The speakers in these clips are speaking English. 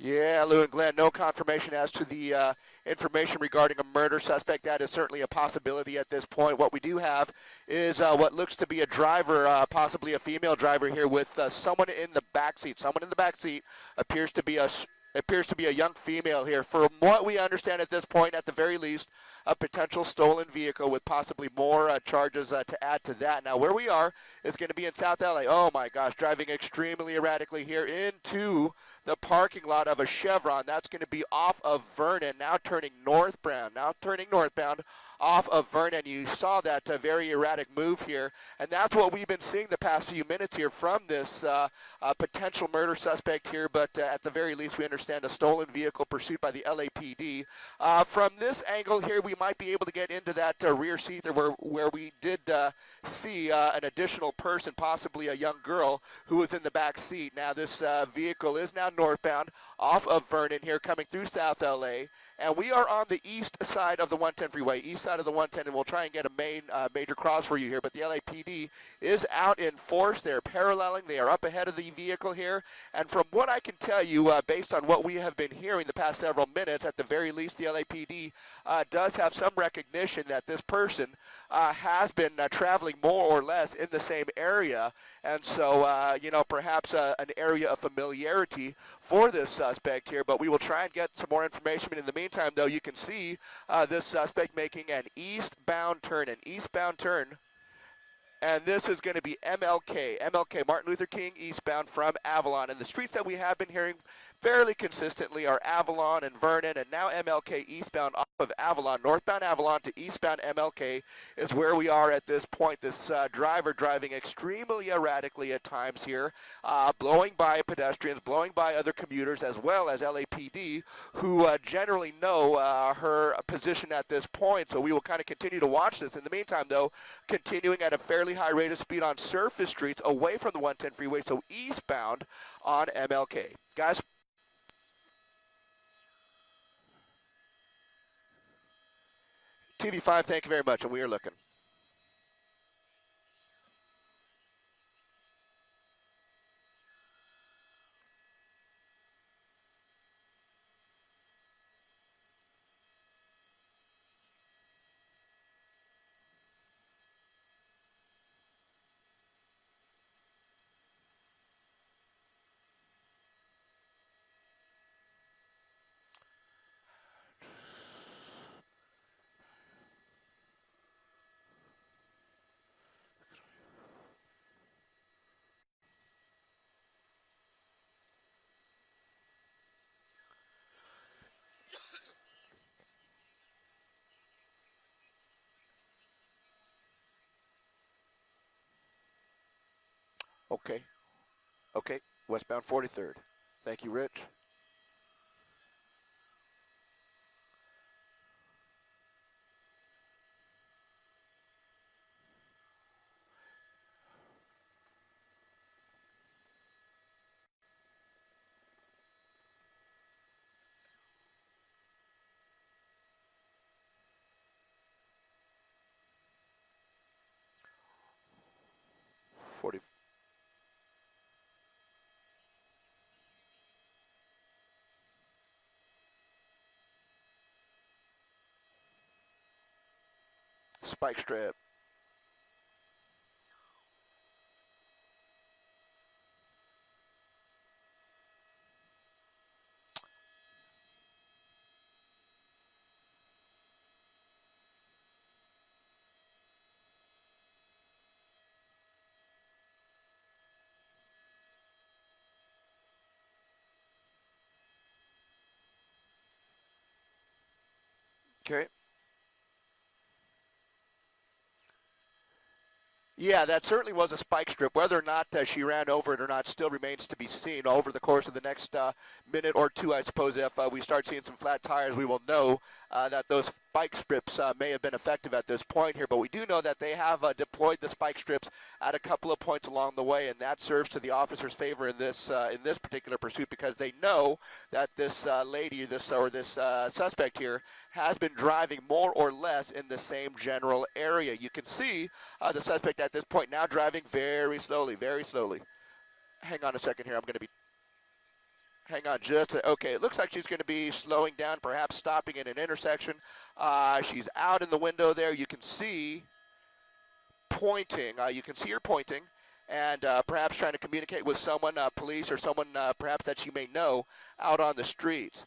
Yeah, Lou and Glenn, no confirmation as to the information regarding a murder suspect. That is certainly a possibility at this point. What we do have is what looks to be a driver, possibly a female driver here, with someone in the back seat. Someone in the back seat appears to be a young female here. From what we understand at this point, at the very least, a potential stolen vehicle with possibly more charges to add to that. Now, where we are is going to be in South LA. Oh my gosh, driving extremely erratically here into the parking lot of a Chevron. That's going to be off of Vernon, now turning northbound. Off of Vernon. You saw that very erratic move here, and that's what we've been seeing the past few minutes here from this potential murder suspect here, but at the very least we understand a stolen vehicle pursuit by the LAPD. From this angle here, we might be able to get into that rear seat there where we did see an additional person, possibly a young girl, who was in the back seat. Now this vehicle is now northbound off of Vernon here, coming through South LA, and we are on the east side of the 110 freeway, east side of the 110, and we'll try and get a major cross for you here, but the LAPD is out in force. They're paralleling. They are up ahead of the vehicle here, and from what I can tell you, based on what we have been hearing the past several minutes, at the very least the LAPD does have some recognition that this person has been traveling more or less in the same area, and so, you know, perhaps an area of familiarity for this suspect here, but we will try and get some more information. In the meantime, though, you can see this suspect making an eastbound turn, and this is going to be MLK, Martin Luther King, eastbound from Avalon. And the streets that we have been hearing fairly consistently are Avalon and Vernon, and now MLK eastbound off of Avalon. Northbound Avalon to eastbound MLK is where we are at this point. This driver driving extremely erratically at times here, blowing by pedestrians, blowing by other commuters, as well as LAPD, who generally know her position at this point. So we will kind of continue to watch this. In the meantime, though, continuing at a fairly high rate of speed on surface streets away from the 110 freeway, so eastbound on MLK. Guys? TV5, thank you very much, and we are looking. Okay, westbound 43rd. Thank you, Rich. Spike strip. Okay. Yeah, that certainly was a spike strip. Whether or not she ran over it or not still remains to be seen. Over the course of the next minute or two, I suppose, if we start seeing some flat tires, we will know that those spike strips may have been effective at this point here. But we do know that they have deployed the spike strips at a couple of points along the way, and that serves to the officers' favor in this particular pursuit, because they know that this lady, this suspect here, has been driving more or less in the same general area. You can see the suspect at this point now driving very slowly, very slowly. Hang on a second here. I'm going to be Hang on just okay, it looks like she's going to be slowing down, perhaps stopping in an intersection. She's out in the window there. You can see pointing. You can see her pointing and perhaps trying to communicate with someone, police or someone perhaps that she may know out on the streets.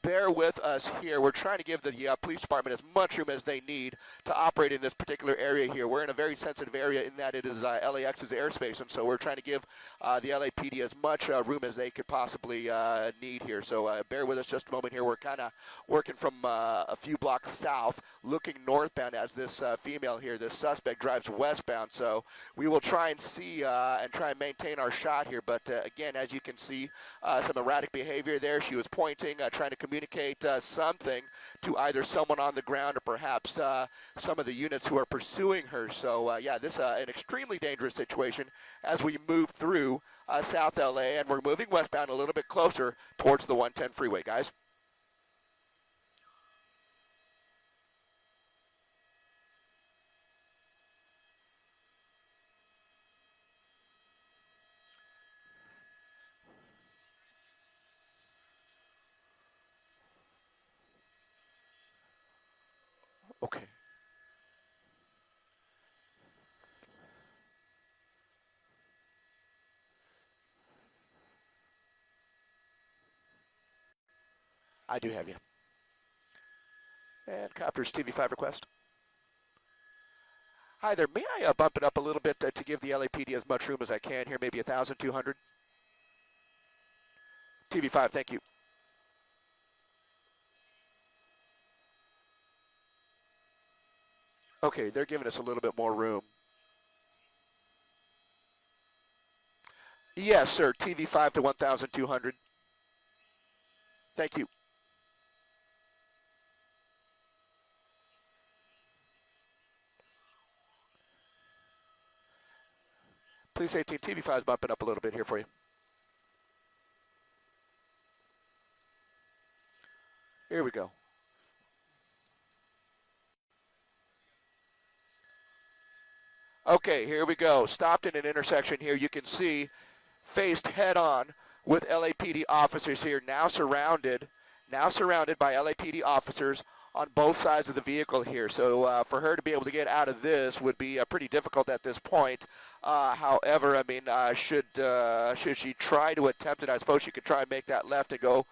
Bear with us here. We're trying to give the police department as much room as they need to operate in this particular area here. We're in a very sensitive area in that it is LAX's airspace, and so we're trying to give the LAPD as much room as they could possibly need here. So bear with us just a moment here. We're kind of working from a few blocks south, looking northbound as this female here, this suspect, drives westbound. So we will try and see and try and maintain our shot here. But again, as you can see, some erratic behavior there. She was pointing, trying to communicate something to either someone on the ground or perhaps some of the units who are pursuing her. So yeah, this is an extremely dangerous situation as we move through South LA, and we're moving westbound a little bit closer towards the 110 freeway, guys. Okay. I do have you. And Copter's TV5 request. Hi there. May I bump it up a little bit to give the LAPD as much room as I can here, maybe 1,200? TV5, thank you. Okay, they're giving us a little bit more room. Yes, sir. TV5 to 1,200. Thank you. Police 18, TV5 is bumping up a little bit here for you. Here we go. Okay, here we go. Stopped in an intersection here. You can see faced head on with LAPD officers here, now surrounded by LAPD officers on both sides of the vehicle here. So for her to be able to get out of this would be pretty difficult at this point. However, I mean, should she try to attempt it, I suppose she could try and make that left and go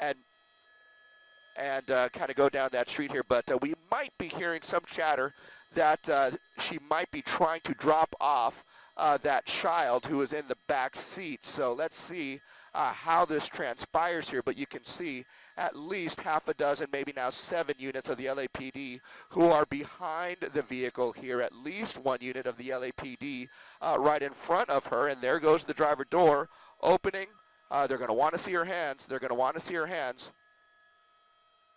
and kind of go down that street here. But we might be hearing some chatter that she might be trying to drop off that child who is in the back seat. So let's see how this transpires here. But you can see at least half a dozen, maybe now 7 units of the LAPD who are behind the vehicle here. At least 1 unit of the LAPD right in front of her. And there goes the driver door opening. They're going to want to see her hands. They're going to want to see her hands.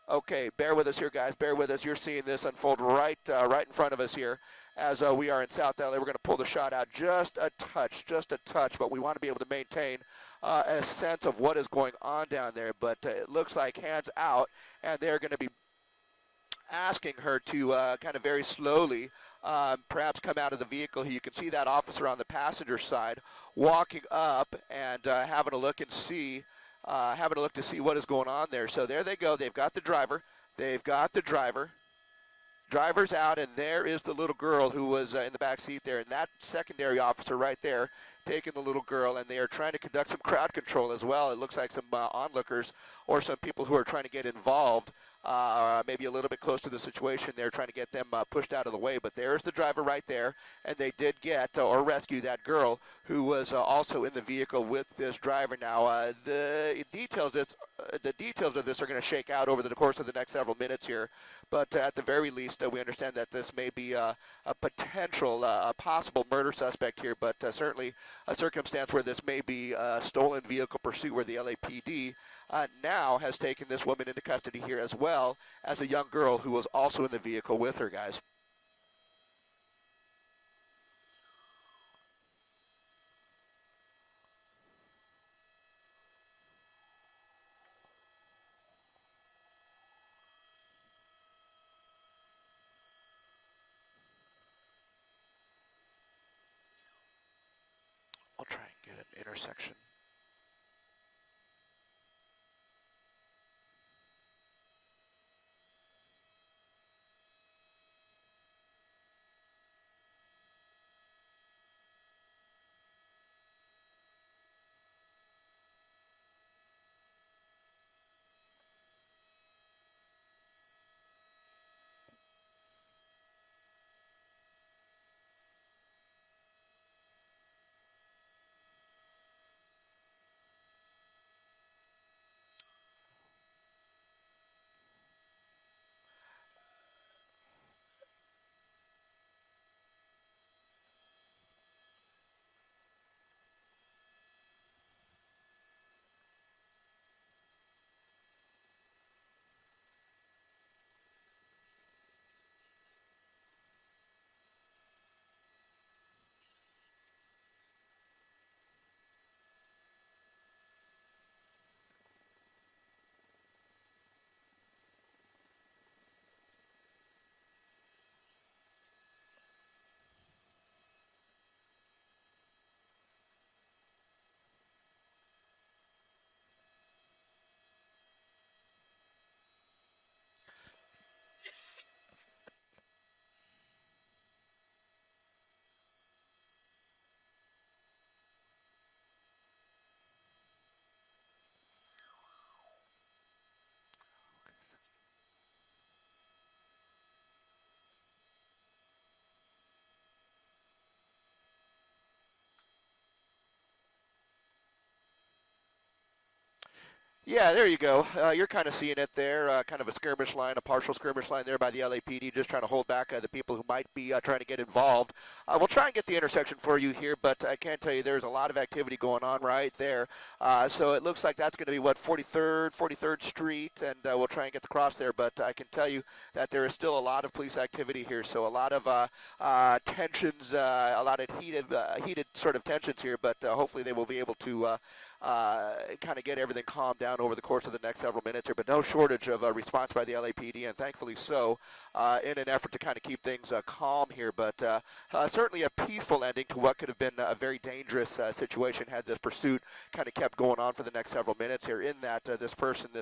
Okay, bear with us here, guys. Bear with us. You're seeing this unfold right in front of us here as we are in South LA. We're going to pull the shot out just a touch, but we want to be able to maintain a sense of what is going on down there. But it looks like hands out, and they're going to be asking her to kind of very slowly perhaps come out of the vehicle. You can see that officer on the passenger side walking up and having a look and see to see what is going on there. So there they go. They've got the driver. Driver's out, and there is the little girl who was in the back seat there. And that secondary officer right there taking the little girl, and they are trying to conduct some crowd control as well. It looks like some onlookers or some people who are trying to get involved, maybe a little bit close to the situation. They're trying to get them pushed out of the way. But there's the driver right there, and they did get or rescue that girl who was also in the vehicle with this driver. Now, the details of this are going to shake out over the course of the next several minutes here. But at the very least, we understand that this may be a potential, possible murder suspect here, but certainly a circumstance where this may be a stolen vehicle pursuit, where the LAPD now has taken this woman into custody here, as well as a young girl who was also in the vehicle with her, guys. I'll try and get an intersection. Yeah, there you go. You're kind of seeing it there, kind of a skirmish line, a partial skirmish line there by the LAPD, just trying to hold back the people who might be trying to get involved. We'll try and get the intersection for you here, but I can tell you there's a lot of activity going on right there. So it looks like that's going to be, what, 43rd Street, and we'll try and get the cross there, but I can tell you that there is still a lot of police activity here, so a lot of tensions, a lot of heated sort of tensions here, but hopefully they will be able to kind of get everything calmed down over the course of the next several minutes here, but no shortage of response by the LAPD, and thankfully so, in an effort to kind of keep things calm here, but certainly a peaceful ending to what could have been a very dangerous situation had this pursuit kind of kept going on for the next several minutes here, in that this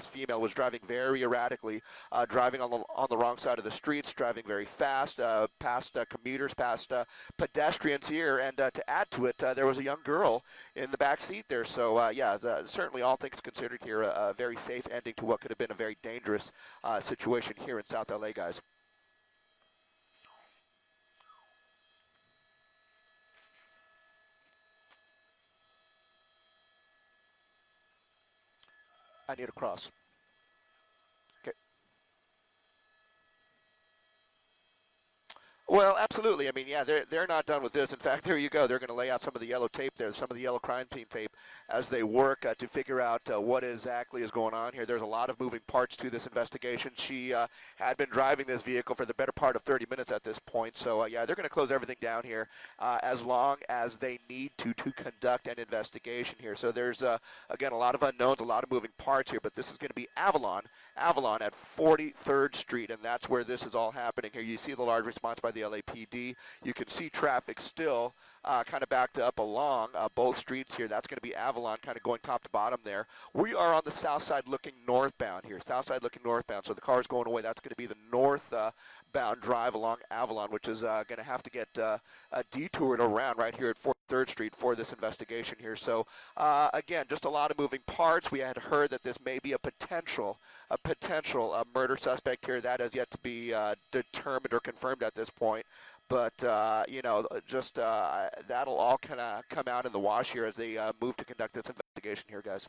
female, was driving very erratically, driving on the wrong side of the streets, driving very fast, past commuters, past pedestrians here, and to add to it, there was a young girl in the back seat there. So yeah, certainly all things considered here, a very safe ending to what could have been a very dangerous situation here in South LA, guys. I need a cross. Okay. Well, absolutely. I mean, yeah, they're not done with this. In fact, there you go. They're going to lay out some of the yellow tape there, some of the yellow crime team tape, as they work to figure out what exactly is going on here. There's a lot of moving parts to this investigation. She had been driving this vehicle for the better part of 30 minutes at this point. So yeah, they're going to close everything down here as long as they need to conduct an investigation here. So there's again a lot of unknowns, a lot of moving parts here. But this is going to be Avalon at 43rd Street, and that's where this is all happening here. You see the large response by the LAPD. You can see traffic still kind of backed up along both streets here. That's going to be Avalon, kind of going top to bottom there. We are on the south side looking northbound here. South side looking northbound. So the car's going away. That's going to be the northbound drive along Avalon, which is going to have to get detoured around right here at 43rd Street for this investigation here. So again, just a lot of moving parts. We had heard that this may be a potential murder suspect here. That has yet to be determined or confirmed at this point. But, you know, just that'll all kind of come out in the wash here as they move to conduct this investigation here, guys.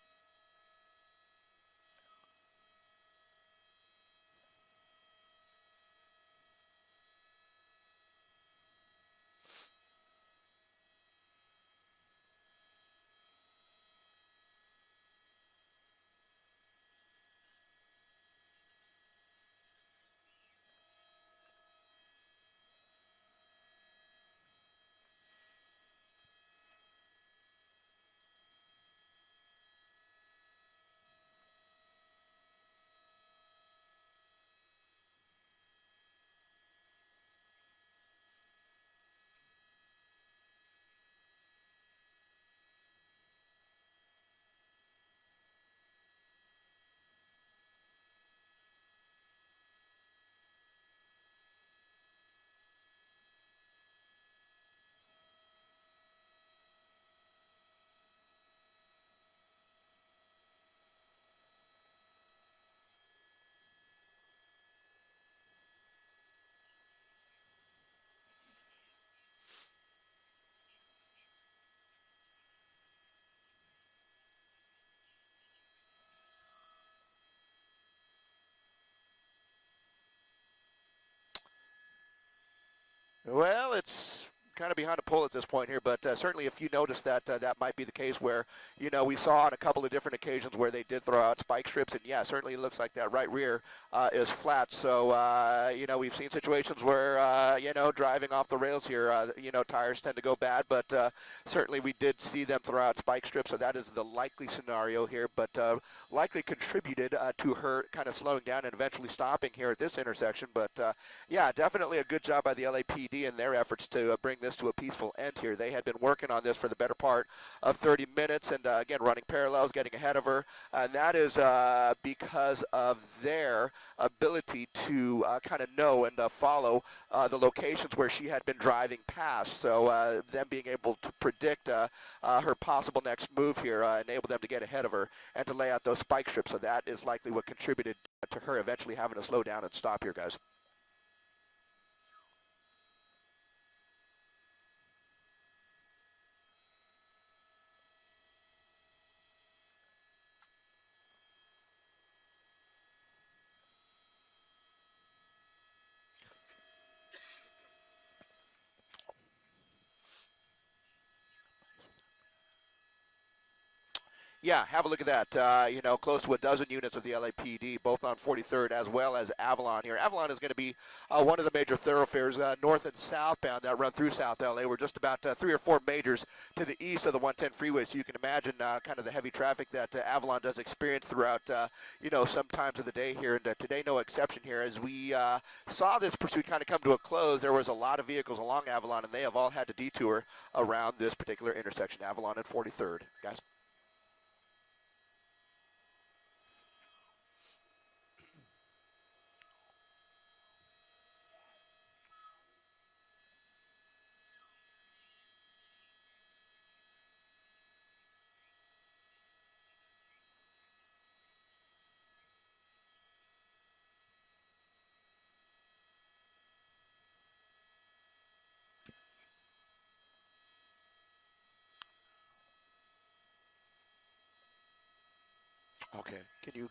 Well, it's kind of behind a pole at this point here, but certainly if you notice that that might be the case where, you know, we saw on a couple of different occasions where they did throw out spike strips, and yeah, certainly it looks like that right rear is flat. So, you know, we've seen situations where, you know, driving off the rails here, you know, tires tend to go bad, but certainly we did see them throw out spike strips, so that is the likely scenario here, but likely contributed to her kind of slowing down and eventually stopping here at this intersection. But yeah, definitely a good job by the LAPD in their efforts to bring this to a peaceful end here. They had been working on this for the better part of 30 minutes and again running parallels, getting ahead of her, and that is because of their ability to kind of know and follow the locations where she had been driving past. So them being able to predict her possible next move here enabled them to get ahead of her and to lay out those spike strips. So that is likely what contributed to her eventually having to slow down and stop here, guys. Yeah, have a look at that. You know, close to a dozen units of the LAPD, both on 43rd as well as Avalon here. Avalon is going to be one of the major thoroughfares, north and southbound, that run through South LA. We're just about 3 or 4 majors to the east of the 110 freeway, so you can imagine kind of the heavy traffic that Avalon does experience throughout, you know, some times of the day here. And today, no exception here. As we saw this pursuit kind of come to a close, there was a lot of vehicles along Avalon, and they have all had to detour around this particular intersection, Avalon and 43rd. Guys. Okay. Can you